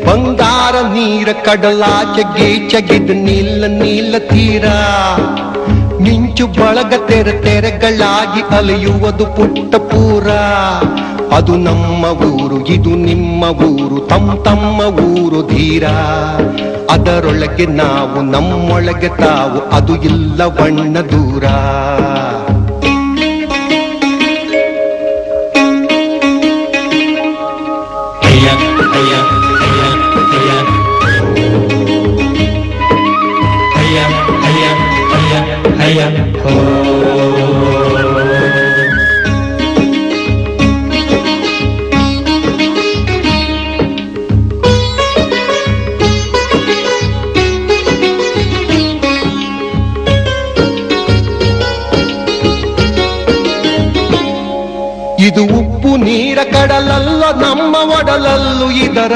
ಬಂಗಾರ ನೀರ ಕಡಲಾಚೆ ಗೀಚಗಿದ ನೀಲ ನೀಲ ತೀರ ಮಿಂಚು ಬಳಗ ತೆರೆಗಳಾಗಿ ಅಲೆಯುವುದು ಪುಟ್ಟ ಪೂರ. ಅದು ನಮ್ಮ ಊರು, ಇದು ನಿಮ್ಮ ಊರು, ತಮ್ಮ ಊರು ಧೀರ. ಅದರೊಳಗೆ ನಾವು, ನಮ್ಮೊಳಗೆ ತಾವು, ಅದು ಇಲ್ಲ ಬಣ್ಣ ದೂರ. ಇದು ಉಪ್ಪು ನೀರ ಕಡಲಲ್ಲ, ನಮ್ಮ ಒಡಲಲ್ಲೂ ಇದರ